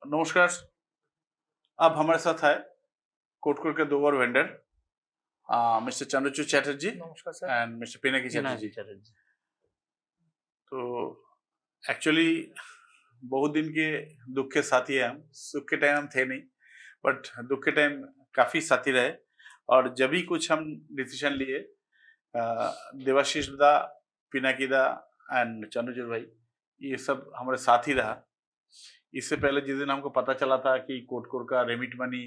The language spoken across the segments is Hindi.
नमस्कार। अब हमारे साथ है कोटपुर के दो और वेंडर मिस्टर चंद्रचूड़ चैटर्जी नमस्कार sir. And mister Pinaki Chatterjee. Chatterjee. तो एक्चुअली बहुत दिन के दुख के साथी हैं हम। सुख के टाइम हम थे नहीं, बट दुख के टाइम काफी साथी रहे। और जब भी कुछ हम डिसीजन लिए, देवाशीष दा, पिनाकी दा एंड चंद्रचूड़ भाई, ये सब हमारे साथ ही रहा। इससे पहले जिस दिन हमको पता चला था कि कोटपुर का रेमिट मनी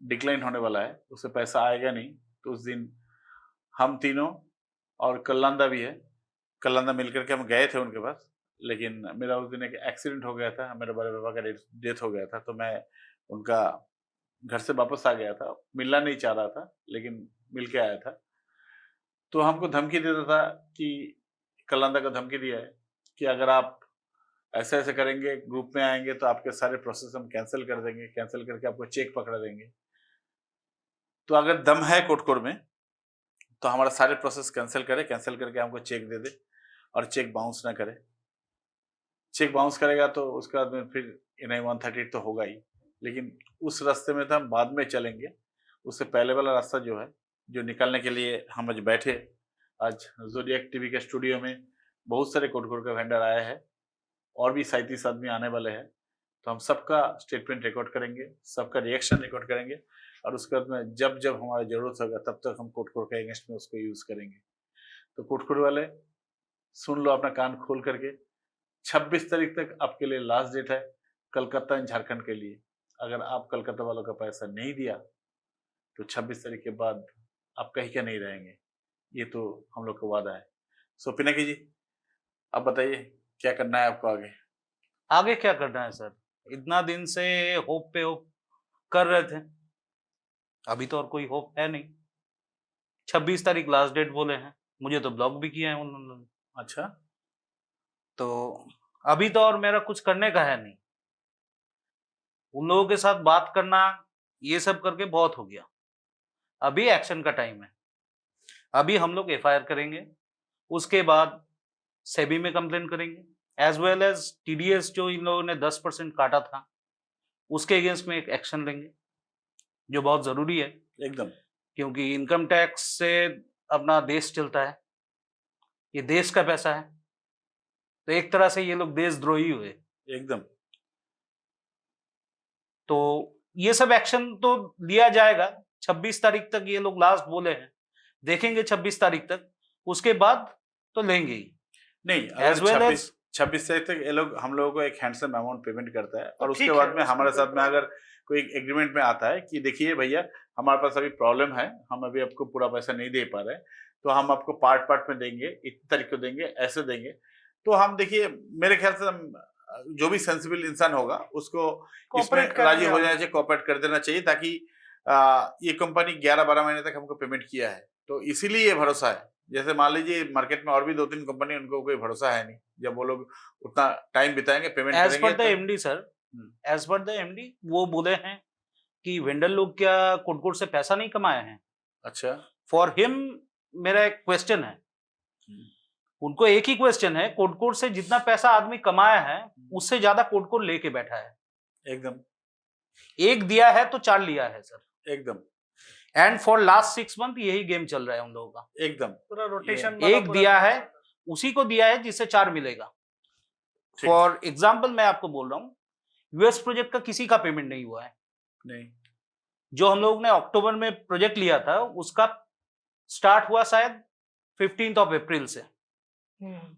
डिक्लाइन होने वाला है, उससे पैसा आएगा नहीं, तो उस दिन हम तीनों और कल्लांदा भी है, कल्लांदा मिलकर के हम गए थे उनके पास। लेकिन मेरा उस दिन एक एक्सीडेंट हो गया था, मेरे बड़े पापा का डेथ हो गया था, तो मैं उनका घर से वापस आ गया था। मिलना नहीं चाह रहा था, लेकिन मिल के आया था। तो हमको धमकी देता था कि, कल्लांदा का धमकी दिया है कि अगर आप ऐसे ऐसे करेंगे, ग्रुप में आएंगे, तो आपके सारे प्रोसेस हम कैंसिल कर देंगे, कैंसिल करके आपको चेक पकड़ा देंगे। तो अगर दम है कोटकोर में, तो हमारा सारे प्रोसेस कैंसिल करे, कैंसिल करके हमको चेक दे दे, और चेक बाउंस ना करे। चेक बाउंस करेगा तो उसके बाद में फिर NI 138 तो होगा ही, लेकिन उस रास्ते में तो हम बाद में चलेंगे। उससे पहले वाला रास्ता जो है, जो निकालने के लिए हम आज बैठे। आज ज़ोडिएक टीवी के स्टूडियो में बहुत सारे कोटकोर के वेंडर आए हैं, और भी 37 आदमी आने वाले हैं। तो हम सबका स्टेटमेंट रिकॉर्ड करेंगे, सबका रिएक्शन रिकॉर्ड करेंगे, और उसके बाद में जब जब हमारी जरूरत होगा, तब तक हम कोटकोर के अगेंस्ट में उसको यूज करेंगे। तो कोटकोर वाले सुन लो अपना कान खोल करके, 26 तारीख तक आपके लिए लास्ट डेट है, कलकत्ता एंड झारखंड के लिए। अगर आप कलकत्ता वालों का पैसा नहीं दिया, तो 26 तारीख के बाद आप कहीं का नहीं रहेंगे। ये तो हम लोग का वादा है। सो पिनाकी जी, आप बताइए क्या करना है आपको आगे? आगे क्या करना है सर? इतना दिन से होप पे होप कर रहे थे, अभी तो और कोई होप है नहीं। 26 तारीख लास्ट डेट बोले हैं, मुझे तो ब्लॉक भी किया है उन्होंने। अच्छा, तो अभी तो और मेरा कुछ करने का है नहीं। उन लोगों के साथ बात करना, ये सब करके बहुत हो गया। अभी एक्शन का टाइम है। अभी हम लोग FIR करेंगे, उसके बाद सेबी में कंप्लेन करेंगे, एज वेल एज TDS जो इन लोगों ने 10% काटा था, उसके अगेंस्ट में एक एक्शन लेंगे, जो बहुत जरूरी है। एकदम। क्योंकि इनकम टैक्स से अपना देश चलता है, ये देश का पैसा है, तो एक तरह से ये लोग देशद्रोही हुए। एकदम। तो ये सब एक्शन तो लिया जाएगा। 26 तारीख तक ये लोग लास्ट बोले हैं, देखेंगे 26 तारीख तक, उसके बाद तो लेंगे ही। नहीं, एज अगर वेल एज 26 तारीख तक ये लोग हम लोगों को एक हैंडसम अमाउंट पेमेंट करता है, और तो उसके ठीक बाद है, में उसमें हमारे कोई साथ में प्रॉब्लम अगर कोई एग्रीमेंट में आता है कि देखिए भैया, हमारे पास अभी प्रॉब्लम है, हम अभी आपको पूरा पैसा नहीं दे पा रहे, तो हम आपको पार्ट पार्ट में देंगे, इतनी तारीख को देंगे, ऐसे देंगे। तो हम देखिए, मेरे ख्याल से जो भी सेंसिबल इंसान होगा उसको इसमें कॉपरेट राजी करेंगे हो हम। जाना चाहिए, कोऑपरेट कर देना चाहिए, ताकि ये कंपनी 11-12 महीने तक हमको पेमेंट किया है, तो इसीलिए ये भरोसा है। जैसे मान लीजिए मार्केट में और भी 2-3 कंपनी, उनको कोई भरोसा है नहीं, जब वो लोग उतना टाइम बिताएंगे, पेमेंट एज करेंगे पर द तो। MD sir, as per the MD वो बोले हैं कि वेंडर लोग क्या कुडकुड से पैसा नहीं कमाए हैं। अच्छा। फॉर हिम मेरा एक क्वेश्चन है, उनको एक ही क्वेश्चन है, कोडकोड से जितना पैसा आदमी कमाया है, उससे ज्यादा कोडकोड लेके बैठा है। एकदम। एक दिया है तो 4 लिया है सर। एकदम। एंड फॉर लास्ट 6 मंथ यही गेम चल रहा है उन लोगों का। एकदम। पूरा रोटेशन ये एक दिया है, उसी को दिया है जिससे 4 मिलेगा। ठीक। फॉर एग्जाम्पल मैं आपको बोल रहा हूँ, यूएस प्रोजेक्ट का किसी का पेमेंट नहीं हुआ है। नहीं। जो हम लोग ने अक्टूबर में प्रोजेक्ट लिया था, उसका स्टार्ट हुआ शायद 15 अप्रैल से,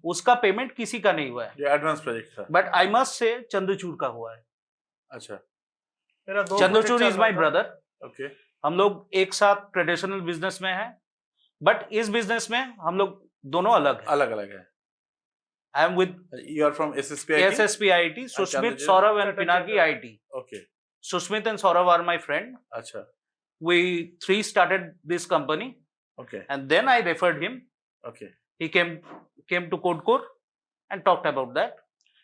उसका पेमेंट किसी का नहीं हुआ है। जो एडवांस प्रोजेक्ट था। But I must say Chandrachud का हुआ है। अच्छा। Chandrachud is my brother. Okay. हम लोग एक साथ ट्रेडिशनल बिजनेस में हैं, बट इस बिजनेस में हम लोग दोनों अलग हैं। अलग अलग है। I am with you are from SSPIT? SSPIT, Susmit, Saurav and Pinaki IT. Okay. Susmit and Saurav are my friend. अच्छा। We three started this company, okay. and then I referred him. Okay. He came to Kodkur and talked about that,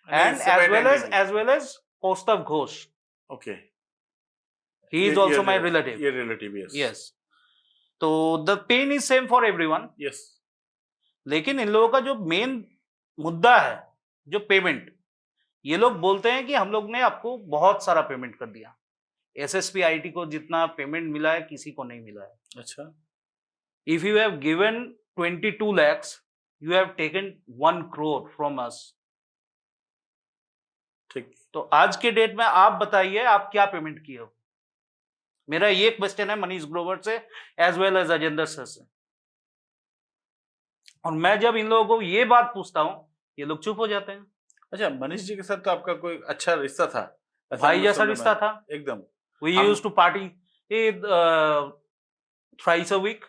And and he's separate as well as Kaustav Ghosh. Okay. He is also my relative. Your relative, yes. Yes. तो the pain is same for everyone. Yes. लेकिन इन लोगों का जो मेन मुद्दा है, जो पेमेंट, ये लोग बोलते हैं कि हम लोग ने आपको बहुत सारा पेमेंट कर दिया। एसएसपी आईटी को जितना पेमेंट मिला है किसी को नहीं मिला है। अच्छा, if you have given 22 lakhs, you have taken 1 crore from us। ठीक। तो आज के डेट में आप बताइए आप क्या पेमेंट किए हो। मेरा ये क्वेश्चन है मनीष ग्रोवर से as well as Ajendra sir से। और मैं जब इन लोगों को ये बात पूछता हूं ये लोग चुप हो जाते हैं। अच्छा, मनीष जी के साथ तो आपका कोई अच्छा रिश्ता था, ऐसा भाई मुझे जैसा सुनने में रिश्ता आया। था। एकदम। वी हम used to party thrice a week.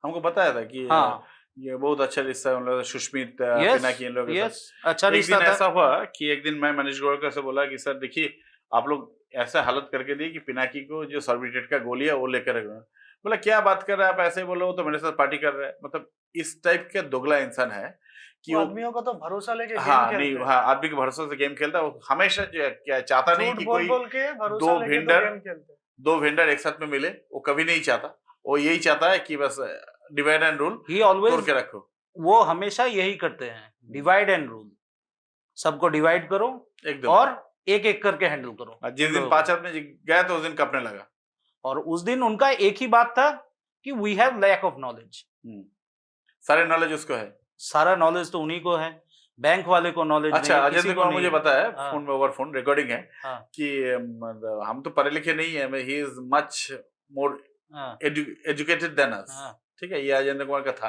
हमको बताया था कि हाँ ये बहुत अच्छा रिश्ता है उन लोगों का, सुष्मित यस पिनाकी इन लोगों के साथ। यस अच्छा एक रिश्ता दिन था। ऐसा हुआ कि एक दिन मैं मनीष गोलकर से बोला कि सर देखिए, आप लोग ऐसा हालत करके दिए कि पिनाकी को जो सॉर्बिट्रेट का गोली है वो लेकर रख रहे हैं। बोला क्या बात कर रहा है आप, ऐसे बोलो, वो तो मेरे साथ पार्टी कर रहा है। मतलब इस टाइप का दोगला इंसान है कि वो आदमियों का तो भरोसा लेके गेम हाँ खेलते नहीं, हैं। हाँ आदमी के भरोसे से गेम खेलता है वो हमेशा। जो है, क्या चाहता नहीं झूठ कि बोल कोई बोल के भरोसा दो लेके तो वेंडर गेम खेलते हैं। दो वेंडर एक साथ में मिले, वो कभी नहीं चाहता। वो यही चाहता है कि बस डिवाइड एंड रूल ही तोड़ ऑलवेज के रखो। वो हमेशा यही करते हैं, डिवाइड एंड रूल। सबको डिवाइड करो एकदम। और एक एक करके हैंडल करो। जिस इन दिन लोगों 5 को। आदमी गए तो उस दिन कपने लगा। और उस दिन उनका एक ही बात था कि we have lack of knowledge. सारे नॉलेज उसको है। सारा नॉलेज तो उन्हीं को है, बैंक वाले को नॉलेज अच्छा, नहीं है, अजय किसी को कुमार नहीं मुझे है। बताया हाँ, फोन में, ओवर फोन रिकॉर्डिंग है हाँ, कि हम तो पढ़े लिखे नहीं है, ही इज मच मोर हाँ, एजुकेटेड देन अस। हाँ, ठीक है, ये अजय कुमार का था।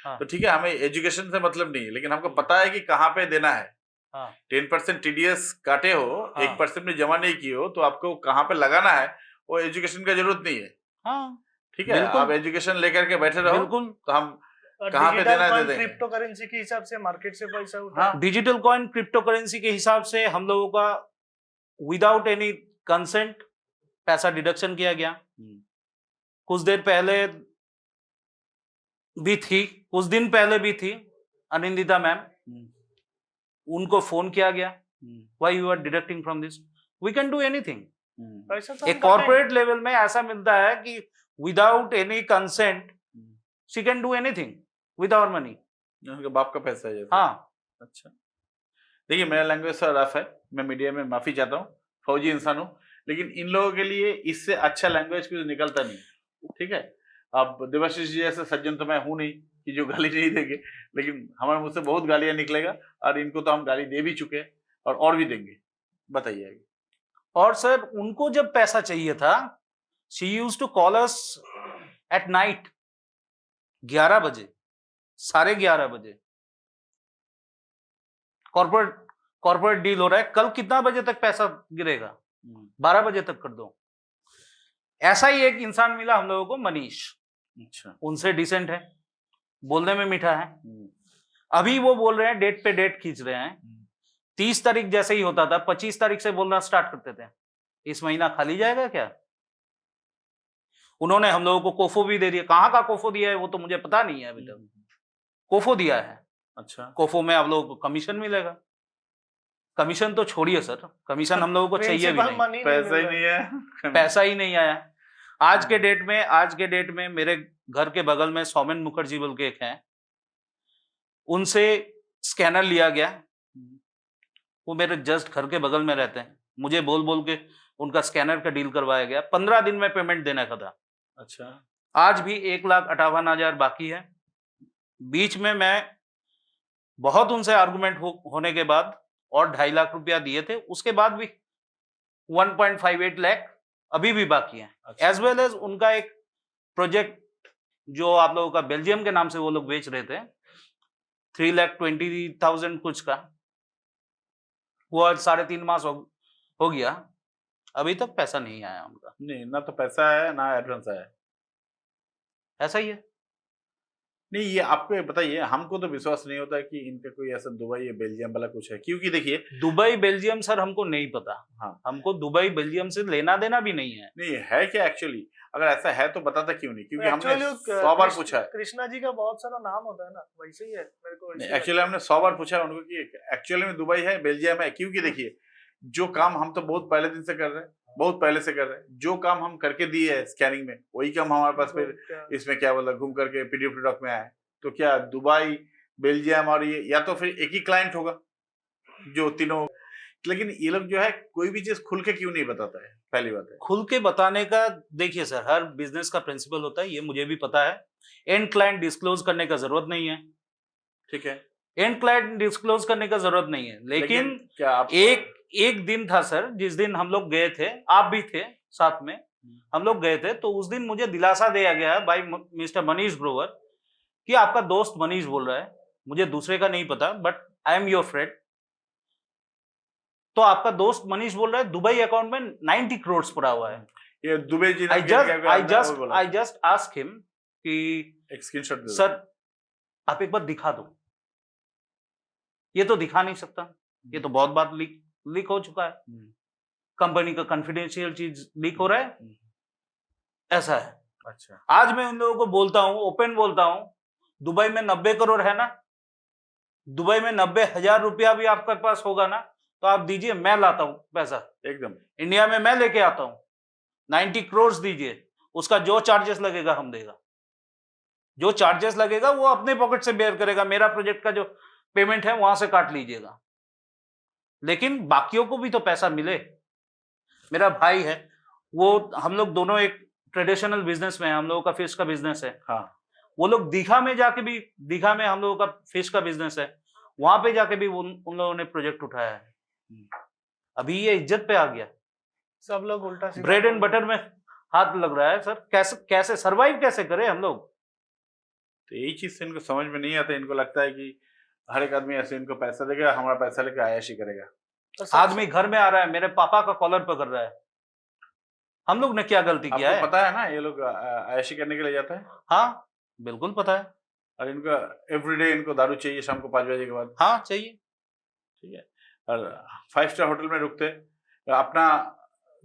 हाँ, तो ठीक है, हमें एजुकेशन से मतलब नहीं है, लेकिन हमको पता है कि कहाँ पे देना है। हाँ, 10% टीडीएस काटे हो, हाँ, 1% में जमा नहीं किए हो, तो आपको कहाँ पे लगाना है वो एजुकेशन का जरूरत नहीं है। हाँ, ठीक है, आप बिल्कुल एजुकेशन लेकर के बैठे रहो बिल्कुल। तो हम कहाँ पे डिजिटल देना है दे कॉइन देंगे। क्रिप्टो करेंसी के हिसाब से मार्केट से पैसा उठा। हाँ, डिजिटल कॉइन क्रिप्टो करेंसी के हिसाब से हम लोगों का विदाउट एनी कंसेंट पैसा डिडक्शन किया गया। कुछ देर पहले भी थी, कुछ दिन पहले भी थी अनिंदिता मैम, उनको फोन किया गया, why you are deducting from this, we can do anything. पैसा तो एक कॉर्पोरेट लेवल में ऐसा मिलता है कि without any consent she can do anything with our money. उनके बाप का पैसा है जैसे। हाँ, अच्छा, देखिए मेरा लैंग्वेज थोड़ा रफ है, मैं मीडिया में माफी चाहता हूँ, फौजी इंसान हूँ, लेकिन इन लोगों के लिए इससे अच्छा लैंग्वेज कुछ निकलता नहीं। ठीक है, अब देवाशीष जी जैसे सज्जन तो मैं हूं नहीं कि जो गाली नहीं देंगे, लेकिन हमारे मुझसे बहुत गालियां निकलेगा, और इनको तो हम गाली दे भी चुके हैं और भी देंगे। बताइए आगे। और सर उनको जब पैसा चाहिए था, she used to call us at night 11 बजे, 11:30 बजे। कॉर्पोरेट डील हो रहा है, कल कितना बजे तक पैसा गिरेगा, 12 बजे तक कर दो। ऐसा ही एक इंसान मिला हम लोगों को, मनीष। अच्छा, उनसे डिसेंट है, बोलने में मीठा है। अभी वो बोल रहे हैं डेट पे डेट खींच रहे हैं। 30 तारीख जैसे ही होता था 25 तारीख से बोलना स्टार्ट करते थे, इस महीना खाली जाएगा क्या। उन्होंने हम लोगों को कोफो भी दे दिया, कहाँ का कोफो दिया है वो तो मुझे पता नहीं है अभी तक। कोफो दिया है। अच्छा, कोफो में आप लोगों को कमीशन मिलेगा। कमीशन तो छोड़िए सर, कमीशन हम लोगों को चाहिए भी प्रिंसिपल नहीं, मनी पैसा ही मिल नहीं है। पैसा ही नहीं आया। आज के डेट में मेरे घर के बगल में सौमेन मुखर्जी बोल के एक हैं, उनसे स्कैनर लिया गया। वो मेरे जस्ट घर के बगल में रहते हैं, मुझे बोल बोल के उनका स्कैनर का डील करवाया गया। 15 दिन में पेमेंट देने का था। अच्छा, आज भी 1,58,000 बाकी है। बीच में मैं बहुत उनसे आर्गुमेंट होने के बाद और 2.5 लाख रुपया दिए थे, उसके बाद भी 1.58 लाख अभी भी बाकी है। अच्छा। एज वेल एज उनका एक प्रोजेक्ट जो आप लोगों का बेल्जियम के नाम से वो लोग बेच रहे थे, 3,20,000 कुछ का, वो आज 3.5 मास हो गया, अभी तक पैसा नहीं आया उनका। नहीं, ना तो पैसा है ना एडवांस आया। ऐसा ही है। नहीं, ये आपको बताइए, हमको तो विश्वास नहीं होता कि इनका कोई ऐसा दुबई या बेल्जियम वाला कुछ है, क्योंकि देखिए दुबई बेल्जियम सर हमको नहीं पता। हाँ, हमको दुबई बेल्जियम से लेना देना भी नहीं है। नहीं है क्या एक्चुअली, अगर ऐसा है तो बताता क्यों नहीं, क्योंकि हमने एक्चुअली 100 बार पूछा है। कृष्णा जी का बहुत सारा नाम होता है ना, वैसे ही है मेरे को वैसे ही एक्चुअली हमने 100 बार पूछा है उनको कि एक्चुअली में दुबई है बेल्जियम है, क्योंकि देखिए जो काम हम तो बहुत पहले दिन से कर रहे हैं, बहुत पहले से कर रहे हैं, जो काम हम करके दिए है स्कैनिंग में, वही काम हमारे पास फिर लगता है। इसमें क्या बोला घूम करके पीडीएफ डॉक में आया है। तो क्या दुबई, बेल्जियम और ये या तो फिर एक ही क्लाइंट होगा जो तीनों, लेकिन ये लोग जो है कोई भी चीज खुल के क्यों नहीं बताता है, पहली बात है। खुल के बताने का देखिए सर, हर बिजनेस का प्रिंसिपल होता है, ये मुझे भी पता है। एंड क्लाइंट डिस्क्लोज करने का जरूरत नहीं है, ठीक है, एंड क्लाइंट डिस्क्लोज करने का जरूरत नहीं है, लेकिन क्या आप एक दिन था सर जिस दिन हम लोग गए थे, आप भी थे साथ में, हम लोग गए थे, तो उस दिन मुझे दिलासा दिया गया बाय मिस्टर मनीष ग्रोवर कि आपका दोस्त मनीष बोल रहा है, मुझे दूसरे का नहीं पता, but I am your friend, तो आपका दोस्त मनीष बोल रहा है दुबई अकाउंट में 90 करोड़ पड़ा हुआ है। ये Dubai ji I just ask him कि एक स्क्रीनशॉट दे दो। सर आप एक बार दिखा दो, ये तो दिखा नहीं सकता, ये तो बहुत बार लीक हो चुका है, कंपनी का कॉन्फिडेंशियल चीज लीक हो रहा है, ऐसा है। अच्छा, आज मैं उन लोगों को बोलता हूं, ओपन बोलता हूं, दुबई में 90 करोड़ है ना, दुबई में 90,000 रुपया भी आपके पास होगा ना, तो आप दीजिए, मैं लाता हूं पैसा, एकदम इंडिया में मैं लेके आता हूं, 90 करोड़ दीजिए, उसका जो चार्जेस लगेगा हम देगा, जो चार्जेस लगेगा वो अपने पॉकेट से बेयर करेगा, मेरा प्रोजेक्ट का जो पेमेंट है वहां से काट लीजिएगा, लेकिन बाकियों को भी तो पैसा मिले। मेरा भाई है, वो हम लोग दोनों एक ट्रेडिशनल बिजनेस में है, हम लोगों का फिश का बिजनेस है, हाँ, वो लोग दीघा में जाके भी, दीघा में हम लोगों का फिश का बिजनेस है, वहां पे जाके भी उन लोगों ने प्रोजेक्ट उठाया है। अभी ये इज्जत पे आ गया, सब लोग उल्टा सीधा ब्रेड एंड बोल रहे बटर में हाथ लग रहा है सर, कैसे कैसे सरवाइव कैसे करें हम लोग। तो यही चीज से इनको समझ में नहीं आता, इनको लगता है कि हर एक आदमी ऐसे इनको पैसा देगा, हमारा पैसा लेके आयाशी करेगा। और सबसे- आदमी घर में आ रहा है, मेरे पापा का कॉलर पकड़ रहा है, हम लोग ने क्या गलती किया आपको है? पता है ना ये लोग आयाशी करने के लिए जाता है, हाँ बिल्कुल पता है, और इनको एवरीडे इनको दारू चाहिए शाम को 5 बजे के बाद, हाँ चाहिए, ठीक है, और 5 स्टार होटल में रुकते, अपना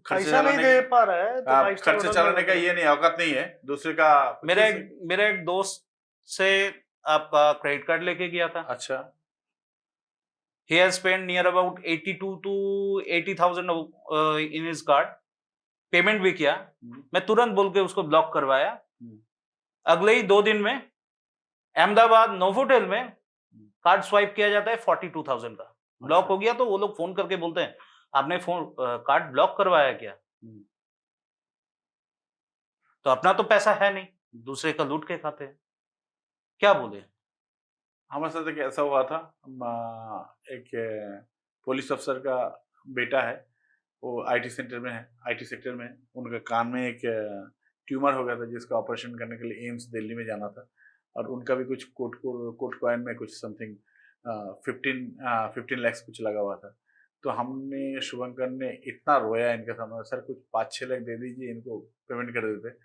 खर्चे पैसा नहीं चलाने दे का पा रहा है तो 5 स्टार खर्चे होटल में चलाने का रुके। ये नहीं, औकात नहीं है, दूसरे का मेरा एक दोस्त से आपका क्रेडिट कार्ड लेके गया था, अच्छा, he has spent near about 82 to 80,000 in his card, payment भी किया, मैं तुरंत बोल के उसको ब्लॉक करवाया, अगले ही 2 दिन में अहमदाबाद नोवोटेल में कार्ड स्वाइप किया जाता है 42,000 का, ब्लॉक हो गया, तो वो लोग फोन करके बोलते हैं आपने फोन कार्ड ब्लॉक करवाया क्या? तो अपना तो पैसा है नहीं, दूसरे का लूट के खाते हैं, क्या बोले। हमारे साथ एक ऐसा हुआ था, एक पुलिस अफसर का बेटा है, वो आईटी सेंटर में है, आईटी सेक्टर में है, उनका कान में एक ट्यूमर हो गया था जिसका ऑपरेशन करने के लिए एम्स दिल्ली में जाना था, और उनका भी कुछ कोट कॉइन में कुछ समथिंग 15 लाख कुछ लगा हुआ था। तो हमने, शुभंकर ने इतना रोया इनके सामने, सर कुछ 5-6 लाख दे दीजिए, इनको पेमेंट कर देते।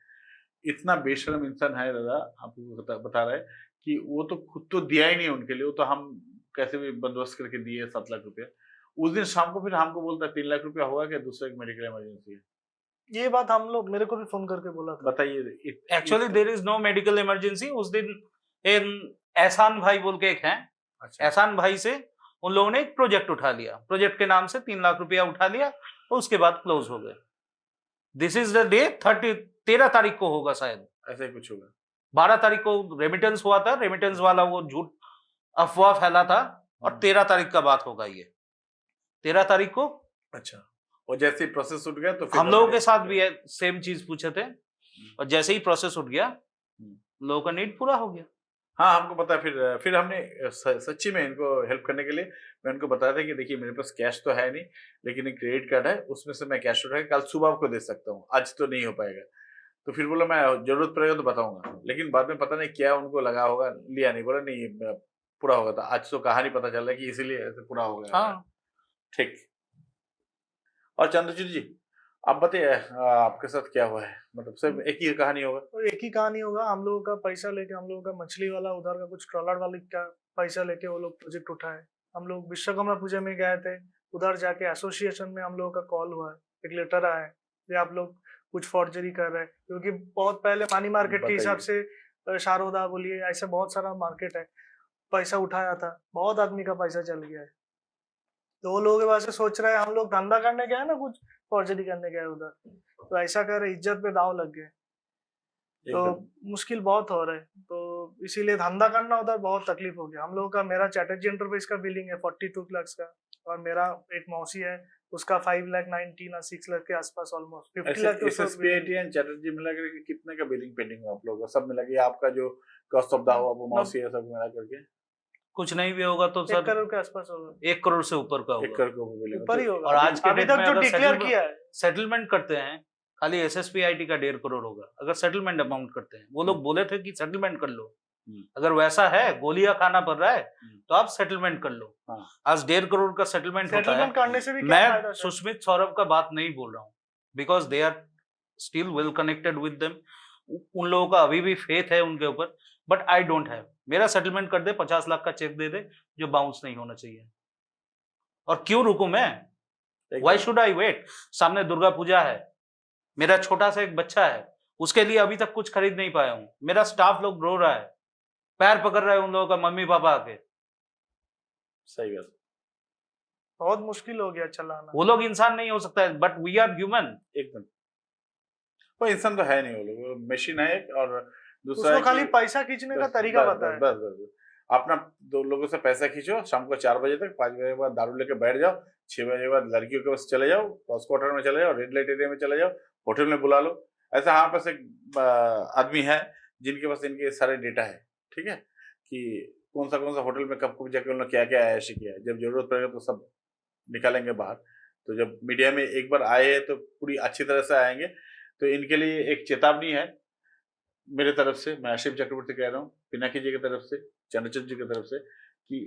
इतना बेशर्म इंसान है दादा, आपको बता रहे कि वो तो खुद तो दिया ही नहीं उनके लिए, वो तो हम कैसे भी बंदोबस्त करके दिए 7 लाख रुपया। उस दिन शाम को फिर हमको बोलता है 3 लाख रुपया हुआ क्या, दूसरा एक मेडिकल इमरजेंसी है। ये बात हम लोग, मेरे को भी फोन करके बोला था। बताइए, actually there is no medical emergency, उस दिन एहसान भाई बोल के एक हैं, अच्छा, एहसान भाई से उन लोगों ने एक प्रोजेक्ट उठा लिया, प्रोजेक्ट के नाम से 3 लाख रुपया उठा लिया, और उसके बाद क्लोज हो गए। दिस इज द डे 13 तारीख को होगा शायद, ऐसा ही कुछ होगा। 12 तारीख को रेमिटेंस हुआ था, रेमिटेंस वाला वो झूठ अफवाह फैला था, और 13 तारीख का बात होगा ये, 13 तारीख को। अच्छा, और जैसे ही प्रोसेस उठ गया तो फिर हम लोगों के साथ भी सेम चीज पूछे थे, और जैसे ही प्रोसेस उठ गया लोगों का नीड पूरा हो गया। हाँ, हमको पता है। फिर हमने सच्ची में इनको हेल्प करने के लिए मैं उनको बताया था कि देखिए मेरे पास कैश तो है नहीं, लेकिन एक क्रेडिट कार्ड है, उसमें से मैं कैश उठा के कल सुबह आपको दे सकता हूँ, आज तो नहीं हो पाएगा। तो फिर बोला मैं जरूरत पड़ेगा तो बताऊंगा, लेकिन बाद में पता नहीं क्या उनको लगा होगा, लिया नहीं, बोला नहीं पूरा होगा था। आज तो कहानी पता चल रहा है कि इसीलिए ऐसे पूरा हो गया। हाँ, ठीक। और चंद्रचूड़ जी, आप बताइए आपके साथ क्या हुआ है, मतलब सिर्फ एक ही कहानी होगा? और एक ही कहानी होगा, हम लोगों का पैसा लेके, हम लोगों का मछली वाला उधर का कुछ ट्रॉलर वाले का पैसा लेके वो लोग प्रोजेक्ट उठाए। हम लोग विश्वकर्मा पूजा में गए थे, उधर जाके एसोसिएशन में हम लोगों का कॉल हुआ, एक लेटर आया कि आप लोग कुछ फॉर्जरी कर रहे हैं, क्योंकि बहुत पहले मनी मार्केट के हिसाब से शारदा बोलिए, ऐसे बहुत सारा मार्केट है, पैसा उठाया था, बहुत आदमी का पैसा चल गया है। तो वो लोग वैसे सोच रहे हैं हम लोग धंधा करने गए ना, कुछ फॉर्जरी करने गए उधर, तो ऐसा कर इज्जत पे दाव लग गए, तो मुश्किल बहुत हो रहा है। तो इसीलिए धंधा करना उधर बहुत तकलीफ हो गया हम लोगों का। मेरा चैटर्जी एंटरप्राइज का बिलिंग है 42 लाख का, और मेरा एक मौसी है, उसका 5 लाख 19 और 6 लाख के आसपास ऑलमोस्ट 50 लाख के ऊपर SSPIT एंड चैटर्जी मिला करके कितने का बिलिंग पेंडिंग हुआ आप लोगों का? सब मिला के आपका जो कॉस्ट ऑफ द हुआ वो मौसी है सब मिला करके कुछ नहीं भी होगा तो 1 सर करोड़ के आसपास होगा, 1 करोड़ से ऊपर का 1 होगा। करोड़ का वो बिलिंग ऊपर ही होगा। और आज के अभी डेट तक में जो अगर डिक्लेयर किया है सेटलमेंट करते हैं खाली SSPIT का 1.5 करोड़ होगा अगर सेटलमेंट अमाउंट करते हैं। वो लोग बोले थे कि सेटलमेंट कर लो, अगर वैसा है गोलियां खाना पड़ रहा है तो आप सेटलमेंट कर लो। हाँ। आज 1.5 करोड़ का सेटलमेंट होता है। सेटलमेंट करने से भी क्या फायदा मैं सर? सुष्मित सौरभ का बात नहीं बोल रहा हूँ because they are still well connected with them. उन लोगों का अभी भी फेथ है उनके ऊपर, बट आई डोंट हैव। मेरा सेटलमेंट कर दे, 50 लाख का चेक दे दे जो बाउंस नहीं होना चाहिए। और क्यों रुकूं मैं? Why should I wait? सामने दुर्गा पूजा है, मेरा छोटा सा एक बच्चा है, उसके लिए अभी तक कुछ खरीद नहीं पाया हूं। मेरा स्टाफ लोग रो रहा है, पैर पकड़ रहा है उन लोगों का मम्मी पापा आके। सही बात, बहुत मुश्किल हो गया चलाना। वो लोग इंसान नहीं हो सकता है, बट वी आर ह्यूमन। एकदम वो इंसान तो है नहीं, वो लोग मशीन है एक। और दूसरा उसको खाली पैसा खींचने का तरीका पता है। बस अपना 2 लोगों से पैसा खींचो, शाम को 4 बजे तक, 5 बजे के बाद दारू लेके बैठ जाओ, 6 बजे के बाद लड़कियों के पास चले जाओ, क्रॉस क्वार्टर में चले जाओ, रेड लाइट एरिया में चले जाओ, होटल में बुला लो। ऐसा हमारे पास एक आदमी है जिनके पास इनके सारे डेटा है, ठीक है, कि कौन सा होटल में कब जाके उन्होंने क्या क्या ऐश किया है। जब जरूरत पड़ेगा तो सब निकालेंगे बाहर। तो जब मीडिया में एक बार आए हैं तो पूरी अच्छी तरह से आएंगे। तो इनके लिए एक चेतावनी है मेरे तरफ से, मैं आशिफ चक्रवर्ती कह रहा हूँ, पिनाकी जी की तरफ से, चंद्रचंद जी की तरफ से, कि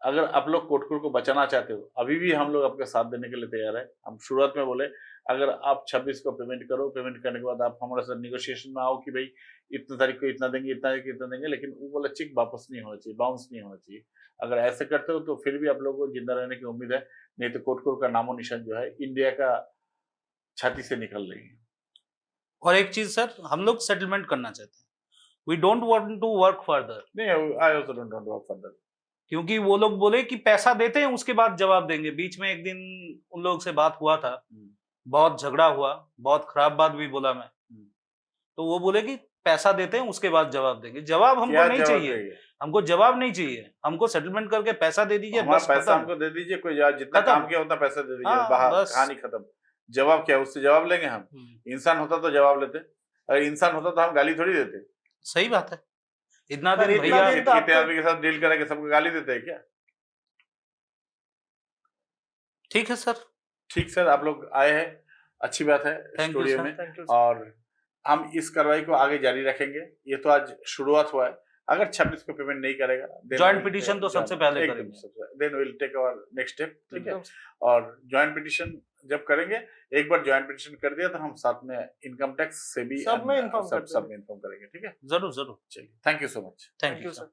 अगर आप लोग कोटकुर को बचाना चाहते हो, अभी भी हम लोग आपके साथ देने के लिए तैयार है। हम शुरुआत में बोले अगर आप 26 को पेमेंट करो, पेमेंट करने के बाद आप हमारे साथ निगोशिएशन में आओ कि भाई इतने तारीख को इतना देंगे, इतना तारीख को इतना देंगे, लेकिन वो वाला चेक वापस नहीं होना चाहिए, बाउंस नहीं होना चाहिए। अगर ऐसे करते हो तो फिर भी आप लोगों को जिंदा रहने की उम्मीद है, नहीं तो कोटकुर का नामो निशान जो है इंडिया का छाती से निकल रही है। और एक चीज सर, हम लोग सेटलमेंट करना चाहते हैं, we don't want to work further. नहीं, I also don't want to work further, क्योंकि वो लोग बोले कि पैसा देते हैं उसके बाद जवाब देंगे। बीच में एक दिन उन लोग से बात हुआ था, बहुत झगड़ा हुआ, बहुत खराब बात भी बोला मैं। तो वो बोले कि पैसा देते हैं उसके बाद जवाब देंगे। जवाब हमको नहीं चाहिए, हमको जवाब नहीं चाहिए, हमको सेटलमेंट करके पैसा दे दीजिए, बस पैसा हमको दे दीजिए, कोई जितना काम किया उतना पैसा दे दीजिए, बाहर कहानी खत्म। जवाब क्या, उससे जवाब लेंगे हम? इंसान होता तो जवाब लेते, अगर इंसान होता तो हम गाली थोड़ी देते। सही बात है। इतना दिन भैया इतने आदमी के साथ डील करके सबको गाली देते हैं क्या? ठीक है सर। ठीक सर, आप लोग आए हैं, अच्छी बात है स्टूडियो में, और हम इस कार्रवाई को आगे जारी रखेंगे। ये तो आज शुरुआत हुआ है, अगर 26 को पेमेंट नहीं करेगा, जॉइंट पिटीशन तो सबसे पहले करेंगे, then will take our next step, ठीक है। और जॉइंट पिटीशन जब करेंगे, एक बार जॉइंट पिटीशन कर दिया तो हम साथ में इनकम टैक्स से भी सब में इन्फॉर्म सब में इन्फॉर्म करेंगे, ठीक है। जरूर जरूर। चलिए, thank you so much. Thank you sir.